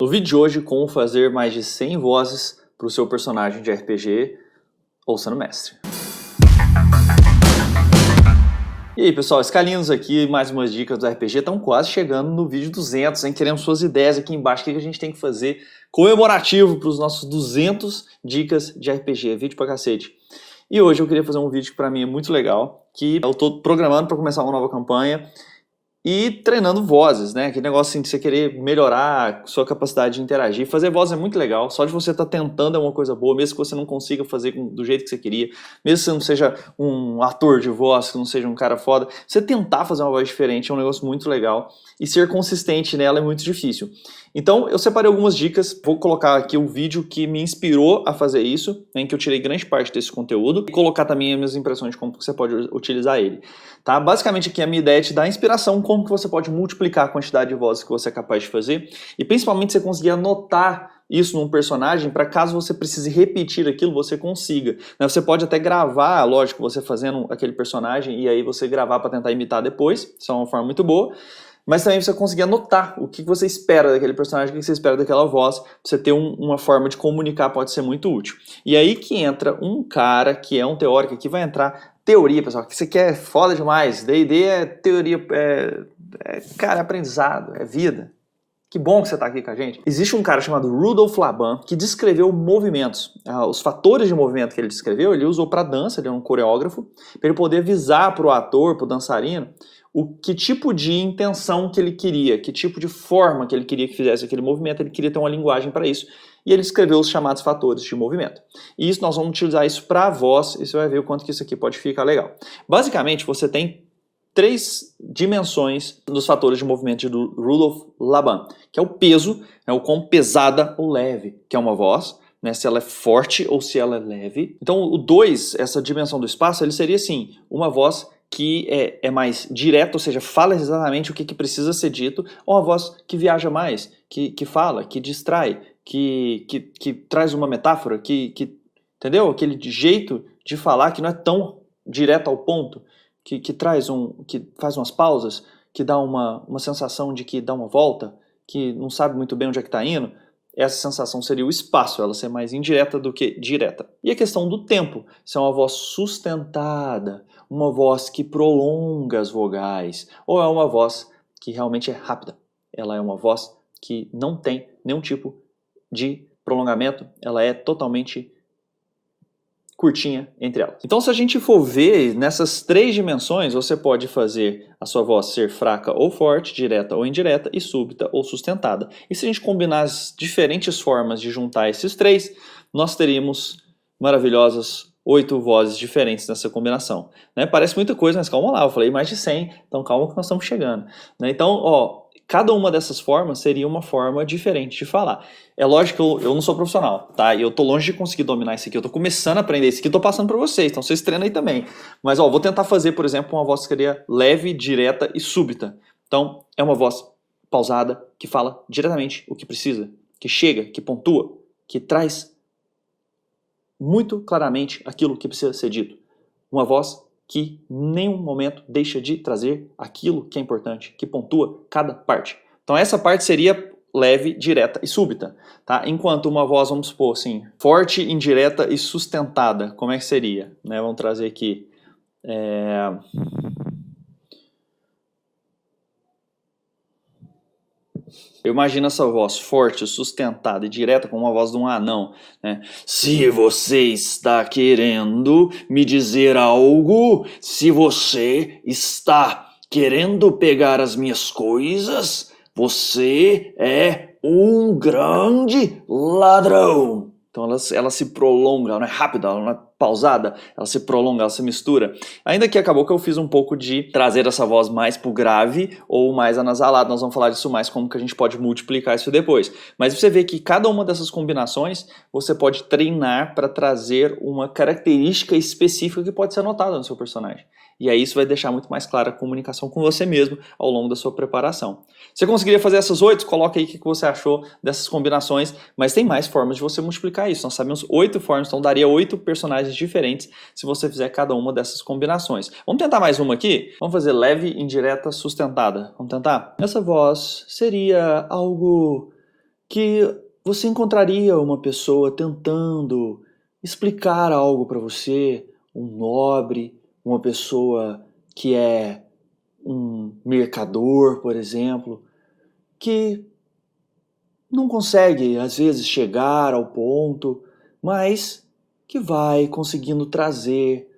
No vídeo de hoje, como fazer mais de 100 vozes para o seu personagem de RPG ou sendo mestre. E aí pessoal, Scalinos aqui, mais umas dicas do RPG, estão quase chegando no vídeo 200, hein? Queremos suas ideias aqui embaixo, o que a gente tem que fazer comemorativo para os nossos 200 dicas de RPG, vídeo pra cacete. E hoje eu queria fazer um vídeo que pra mim é muito legal, que eu tô programando para começar uma nova campanha e treinando vozes, né? Aquele negócio assim de você querer melhorar sua capacidade de interagir. Fazer voz é muito legal, só de você estar tentando é uma coisa boa, mesmo que você não consiga fazer do jeito que você queria, mesmo que você não seja um ator de voz, que não seja um cara foda, você tentar fazer uma voz diferente é um negócio muito legal e ser consistente nela é muito difícil. Então eu separei algumas dicas, vou colocar aqui um vídeo que me inspirou a fazer isso, em que eu tirei grande parte desse conteúdo e colocar também as minhas impressões de como você pode utilizar ele. Tá? Basicamente aqui a minha ideia é te dar inspiração como que você pode multiplicar a quantidade de vozes que você é capaz de fazer e principalmente você conseguir anotar isso num personagem para caso você precise repetir aquilo, você consiga. Você pode até gravar, lógico, você fazendo aquele personagem e aí você gravar para tentar imitar depois, isso é uma forma muito boa. Mas também você conseguir anotar o que você espera daquele personagem, o que você espera daquela voz, você ter uma forma de comunicar pode ser muito útil. E aí que entra um cara que é um teórico, que vai entrar teoria, pessoal, que você quer foda demais, D&D é teoria, cara, é aprendizado, é vida. Que bom que você está aqui com a gente. Existe um cara chamado Rudolf Laban que descreveu movimentos. Os fatores de movimento que ele descreveu, ele usou para dança, ele é um coreógrafo, para ele poder avisar para o ator, para o dançarino, que tipo de intenção que ele queria, que tipo de forma que ele queria que fizesse aquele movimento, ele queria ter uma linguagem para isso. E ele escreveu os chamados fatores de movimento. E isso nós vamos utilizar isso para a voz, e você vai ver o quanto que isso aqui pode ficar legal. Basicamente, você tem 3 dimensões dos fatores de movimento do Rudolf Laban, que é o peso, o quão pesada ou leve que é uma voz, né, se ela é forte ou se ela é leve. Então o 2, essa dimensão do espaço, ele seria assim, uma voz que é mais direta, ou seja, fala exatamente o que precisa ser dito, ou uma voz que viaja mais, que fala, que distrai, que traz uma metáfora, entendeu? Aquele jeito de falar que não é tão direto ao ponto, que faz umas pausas, que dá uma sensação de que dá uma volta, que não sabe muito bem onde é que está indo. Essa sensação seria o espaço, ela ser mais indireta do que direta. E a questão do tempo, se é uma voz sustentada, uma voz que prolonga as vogais, ou é uma voz que realmente é rápida. Ela é uma voz que não tem nenhum tipo de prolongamento, ela é totalmente curtinha entre elas. Então se a gente for ver nessas 3 dimensões, você pode fazer a sua voz ser fraca ou forte, direta ou indireta, e súbita ou sustentada. E se a gente combinar as diferentes formas de juntar esses 3, nós teríamos maravilhosas 8 vozes diferentes nessa combinação. Né? Parece muita coisa, mas calma lá, eu falei mais de 100, então calma que nós estamos chegando. Né? Então, cada uma dessas formas seria uma forma diferente de falar. É lógico que eu não sou profissional, tá? E eu tô longe de conseguir dominar isso aqui. Eu tô começando a aprender isso aqui, tô passando para vocês, então vocês treinam aí também. Mas, vou tentar fazer, por exemplo, uma voz que seria leve, direta e súbita. Então, é uma voz pausada, que fala diretamente o que precisa, que chega, que pontua, que traz muito claramente aquilo que precisa ser dito. Uma voz que em nenhum momento deixa de trazer aquilo que é importante, que pontua cada parte. Então essa parte seria leve, direta e súbita. Tá? Enquanto uma voz, vamos supor assim, forte, indireta e sustentada, como é que seria? Né? Vamos trazer aqui. Eu imagino essa voz forte, sustentada e direta como uma voz de um anão, né? Se você está querendo me dizer algo, se você está querendo pegar as minhas coisas, você é um grande ladrão. Então ela se prolonga, ela não é rápida, ela não é pausada, ela se prolonga, ela se mistura. Ainda que acabou que eu fiz um pouco de trazer essa voz mais pro grave ou mais anasalado, nós vamos falar disso mais, como que a gente pode multiplicar isso depois. Mas você vê que cada uma dessas combinações você pode treinar para trazer uma característica específica que pode ser anotada no seu personagem. E aí isso vai deixar muito mais clara a comunicação com você mesmo ao longo da sua preparação. Você conseguiria fazer essas 8? Coloca aí o que você achou dessas combinações, mas tem mais formas de você multiplicar isso. Nós sabemos 8 formas, então daria 8 personagens diferentes se você fizer cada uma dessas combinações. Vamos tentar mais uma aqui? Vamos fazer leve, indireta, sustentada. Vamos tentar? Essa voz seria algo que você encontraria uma pessoa tentando explicar algo para você, um nobre, uma pessoa que é um mercador, por exemplo, que não consegue, às vezes, chegar ao ponto, mas que vai conseguindo trazer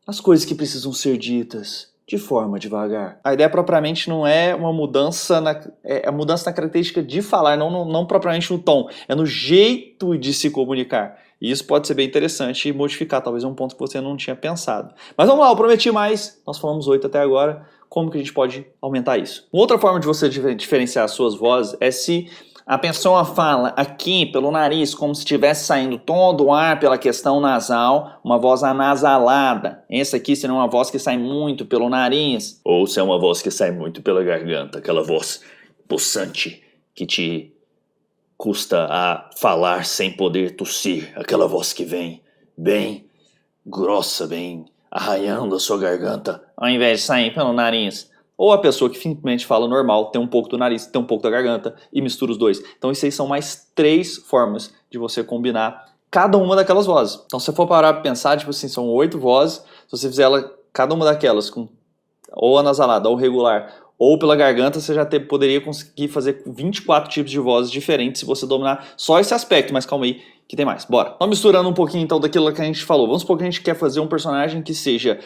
as coisas que precisam ser ditas de forma devagar. A ideia propriamente não é uma mudança é a mudança na característica de falar, não propriamente no tom, é no jeito de se comunicar. E isso pode ser bem interessante e modificar, talvez um ponto que você não tinha pensado. Mas vamos lá, eu prometi mais, nós falamos 8 até agora, como que a gente pode aumentar isso? Uma outra forma de você diferenciar as suas vozes é se a pessoa fala aqui pelo nariz como se estivesse saindo todo o ar pela questão nasal, uma voz anasalada. Essa aqui seria uma voz que sai muito pelo nariz. Ou se é uma voz que sai muito pela garganta, aquela voz possante que te custa a falar sem poder tossir. Aquela voz que vem bem grossa, bem arranhando a sua garganta, ao invés de sair pelo nariz. Ou a pessoa que simplesmente fala normal, tem um pouco do nariz, tem um pouco da garganta e mistura os dois. Então isso aí são mais 3 formas de você combinar cada uma daquelas vozes. Então se você for parar para pensar, tipo assim, são 8 vozes, se você fizer cada uma daquelas com ou anasalada ou regular, ou pela garganta, você já poderia conseguir fazer 24 tipos de vozes diferentes se você dominar só esse aspecto, mas calma aí, que tem mais, bora. Então misturando um pouquinho então daquilo que a gente falou, vamos supor que a gente quer fazer um personagem que seja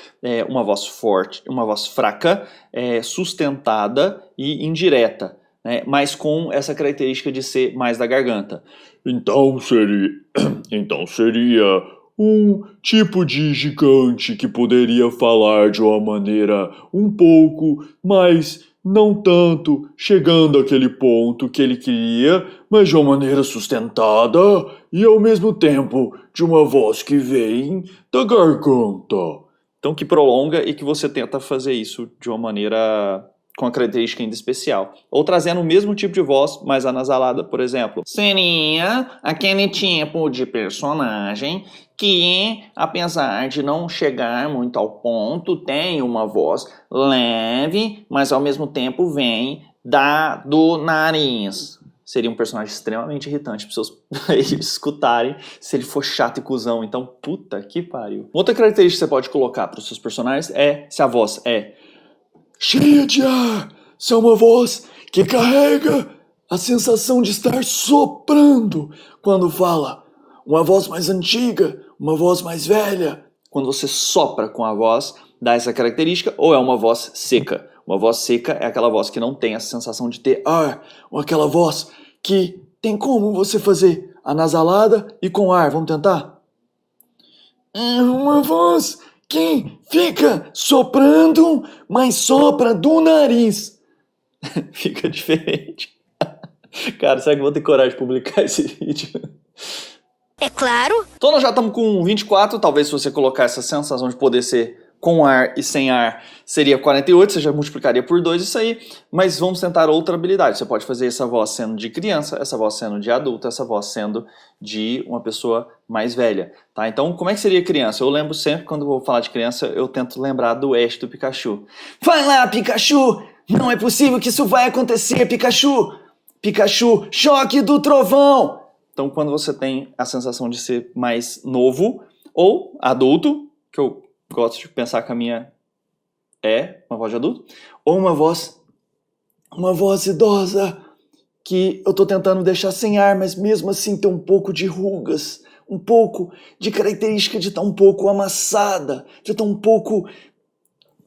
uma voz forte, uma voz fraca, sustentada e indireta, né, mas com essa característica de ser mais da garganta. Então seria um tipo de gigante que poderia falar de uma maneira um pouco, mas não tanto, chegando àquele ponto que ele queria, mas de uma maneira sustentada e ao mesmo tempo de uma voz que vem da garganta. Então que prolonga e que você tenta fazer isso de uma maneira com a característica ainda especial. Ou trazendo o mesmo tipo de voz, mais anasalada, por exemplo. Seria aquele tipo de personagem que, apesar de não chegar muito ao ponto, tem uma voz leve, mas ao mesmo tempo vem do nariz. Seria um personagem extremamente irritante para eles escutarem se ele for chato e cuzão. Então, puta que pariu. Outra característica que você pode colocar para os seus personagens é se a voz é cheia de ar, se é uma voz que carrega a sensação de estar soprando quando fala. Uma voz mais antiga, uma voz mais velha. Quando você sopra com a voz, dá essa característica, ou é uma voz seca. Uma voz seca é aquela voz que não tem a sensação de ter ar, ou aquela voz que tem como você fazer anasalada e com ar. Vamos tentar? É uma voz que fica soprando, mas sopra do nariz. Fica diferente. Cara, será que eu vou ter coragem de publicar esse vídeo? É claro. Então nós já estamos com 24, talvez se você colocar essa sensação de poder ser com ar e sem ar, seria 48, você já multiplicaria por 2 isso aí, mas vamos tentar outra habilidade. Você pode fazer essa voz sendo de criança, essa voz sendo de adulto, essa voz sendo de uma pessoa mais velha, tá? Então, como é que seria criança? Eu lembro sempre, quando eu vou falar de criança, eu tento lembrar do Ash do Pikachu. Vai lá, Pikachu! Não é possível que isso vai acontecer, Pikachu! Pikachu, choque do trovão! Então, quando você tem a sensação de ser mais novo ou adulto, que eu gosto de pensar que a minha é uma voz de adulto, ou uma voz idosa, que eu tô tentando deixar sem ar, mas mesmo assim tem um pouco de rugas, um pouco de característica de estar um pouco amassada, de estar um pouco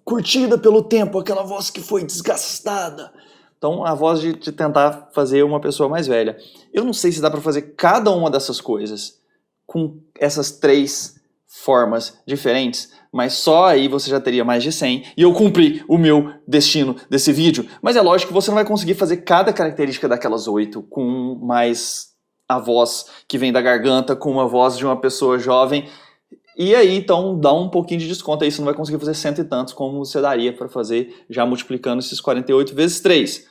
curtida pelo tempo, aquela voz que foi desgastada. Então, a voz de tentar fazer uma pessoa mais velha. Eu não sei se dá para fazer cada uma dessas coisas com essas 3 formas diferentes, mas só aí você já teria mais de 100 e eu cumpri o meu destino desse vídeo. Mas é lógico que você não vai conseguir fazer cada característica daquelas 8 com mais a voz que vem da garganta, com uma voz de uma pessoa jovem. E aí, então, dá um pouquinho de desconto aí, você não vai conseguir fazer 100 e tantos como você daria para fazer já multiplicando esses 48 vezes 3.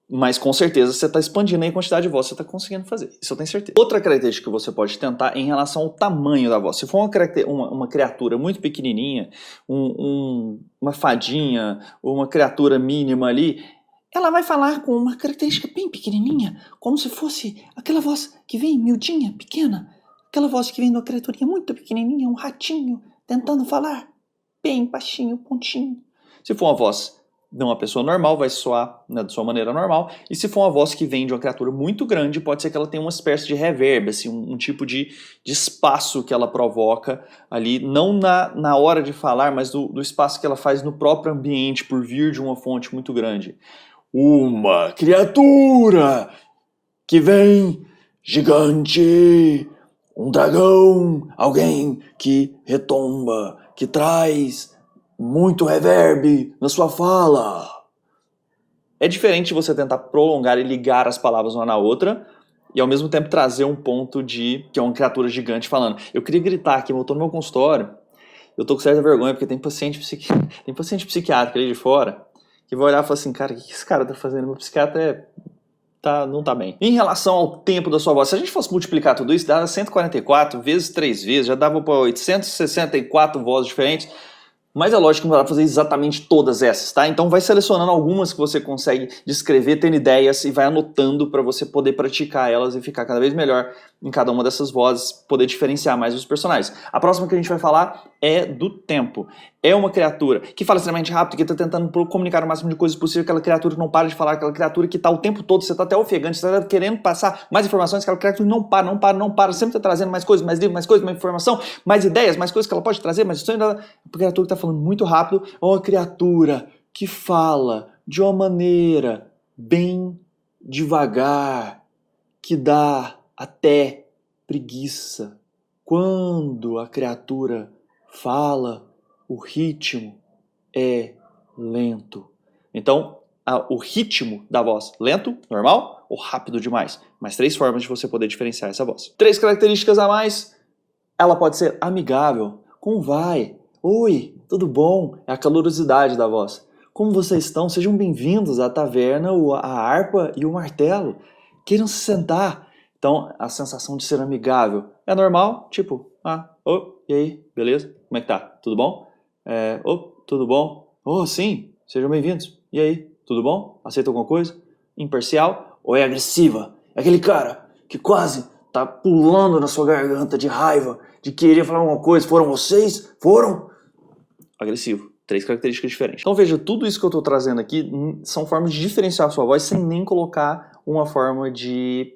Mas com certeza você está expandindo aí a quantidade de voz que você está conseguindo fazer. Isso eu tenho certeza. Outra característica que você pode tentar é em relação ao tamanho da voz. Se for uma criatura muito pequenininha, uma fadinha, ou uma criatura mínima ali, ela vai falar com uma característica bem pequenininha, como se fosse aquela voz que vem miudinha, pequena, aquela voz que vem de uma criaturinha muito pequenininha, um ratinho, tentando falar bem baixinho, pontinho. Se for uma voz de uma pessoa normal, vai soar, né, da sua maneira normal, e se for uma voz que vem de uma criatura muito grande, pode ser que ela tenha uma espécie de reverb, assim, um tipo de espaço que ela provoca ali, não na hora de falar, mas do espaço que ela faz no próprio ambiente, por vir de uma fonte muito grande. Uma criatura que vem gigante, um dragão, alguém que retomba, que traz muito reverb na sua fala. É diferente você tentar prolongar e ligar as palavras uma na outra e ao mesmo tempo trazer um ponto de que é uma criatura gigante falando. Eu queria gritar aqui, eu tô no meu consultório, eu tô com certa vergonha porque tem paciente psiquiátrico ali de fora que vai olhar e falar assim, cara, o que esse cara tá fazendo? Meu psiquiatra não tá bem. Em relação ao tempo da sua voz, se a gente fosse multiplicar tudo isso, dava 144 vezes 3 vezes, já dava para 864 vozes diferentes. Mas é lógico que não vai fazer exatamente todas essas, tá? Então vai selecionando algumas que você consegue descrever, tendo ideias e vai anotando para você poder praticar elas e ficar cada vez melhor em cada uma dessas vozes, poder diferenciar mais os personagens. A próxima que a gente vai falar é do tempo. É uma criatura que fala extremamente rápido, que está tentando comunicar o máximo de coisas possível, aquela criatura que não para de falar, aquela criatura que está o tempo todo, você está até ofegante, você está querendo passar mais informações, aquela criatura não para, sempre está trazendo mais coisas, mais livros, mais coisas, mais informação, mais ideias, mais coisas que ela pode trazer, mais sonho dela. A criatura que está falando muito rápido é uma criatura que fala de uma maneira bem devagar, que dá até preguiça. Quando a criatura fala, o ritmo é lento. Então, o ritmo da voz, lento, normal ou rápido demais? Mais 3 formas de você poder diferenciar essa voz. 3 características a mais. Ela pode ser amigável. Como vai? Oi, tudo bom? É a calorosidade da voz. Como vocês estão? Sejam bem-vindos à taverna, a harpa e o martelo. Queiram se sentar. Então, a sensação de ser amigável é normal, tipo, e aí, beleza? Como é que tá? Tudo bom? Tudo bom? Sim, sejam bem-vindos. E aí, tudo bom? Aceita alguma coisa? Imparcial ou é agressiva? É aquele cara que quase tá pulando na sua garganta de raiva, de querer falar alguma coisa. Foram vocês? Foram? Agressivo. 3 características diferentes. Então veja, tudo isso que eu tô trazendo aqui são formas de diferenciar a sua voz sem nem colocar uma forma de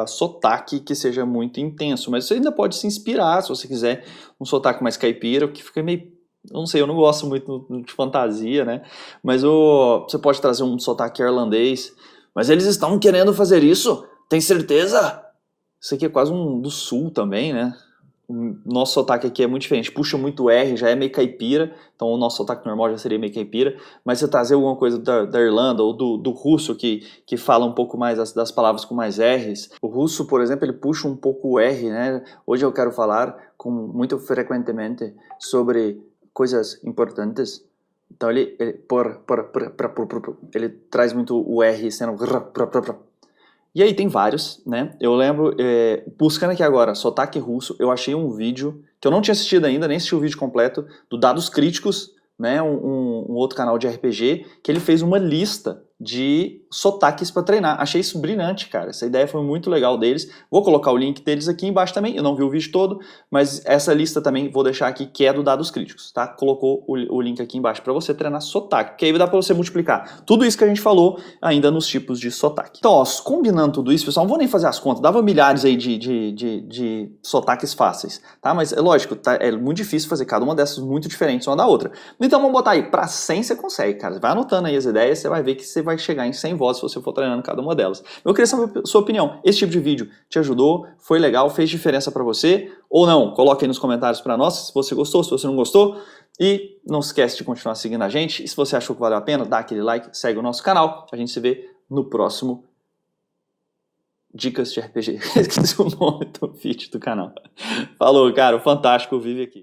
sotaque que seja muito intenso, mas você ainda pode se inspirar, se você quiser, um sotaque mais caipira, que fica meio, eu não sei, eu não gosto muito de fantasia, né, mas você pode trazer um sotaque irlandês, mas eles estão querendo fazer isso, tem certeza? Isso aqui é quase um do sul também, né, o nosso sotaque aqui é muito diferente, puxa muito R, já é meio caipira, então o nosso sotaque normal já seria meio caipira, mas você trazer alguma coisa da Irlanda ou do russo que fala um pouco mais das palavras com mais R's. O russo, por exemplo, ele puxa um pouco o R, né? Hoje eu quero falar muito frequentemente sobre coisas importantes, então ele traz muito o R sendo... E aí tem vários, né? Eu lembro, buscando aqui agora, sotaque russo, eu achei um vídeo, que eu não tinha assistido ainda, nem assisti o vídeo completo, do Dados Críticos, né? Um outro canal de RPG, que ele fez uma lista de sotaques para treinar. Achei isso brilhante, cara. Essa ideia foi muito legal deles. Vou colocar o link deles aqui embaixo também. Eu não vi o vídeo todo, mas essa lista também vou deixar aqui, que é do Dados Críticos, tá? Colocou o link aqui embaixo para você treinar sotaque, porque aí dá para você multiplicar tudo isso que a gente falou ainda nos tipos de sotaque. Então, ó, combinando tudo isso, pessoal, não vou nem fazer as contas, dava milhares aí de sotaques fáceis, tá? Mas é lógico, tá? É muito difícil fazer cada uma dessas muito diferentes uma da outra. Então vamos botar aí, para 100 você consegue, cara. Vai anotando aí as ideias, você vai ver que você vai chegar em 100 vozes se você for treinando cada uma delas. Eu queria saber a sua opinião. Esse tipo de vídeo te ajudou? Foi legal? Fez diferença para você? Ou não? Coloque aí nos comentários para nós se você gostou, se você não gostou. E não esquece de continuar seguindo a gente. E se você achou que valeu a pena, dá aquele like, segue o nosso canal. A gente se vê no próximo Dicas de RPG. Esqueci o nome do vídeo do canal. Falou, cara. O Fantástico vive aqui.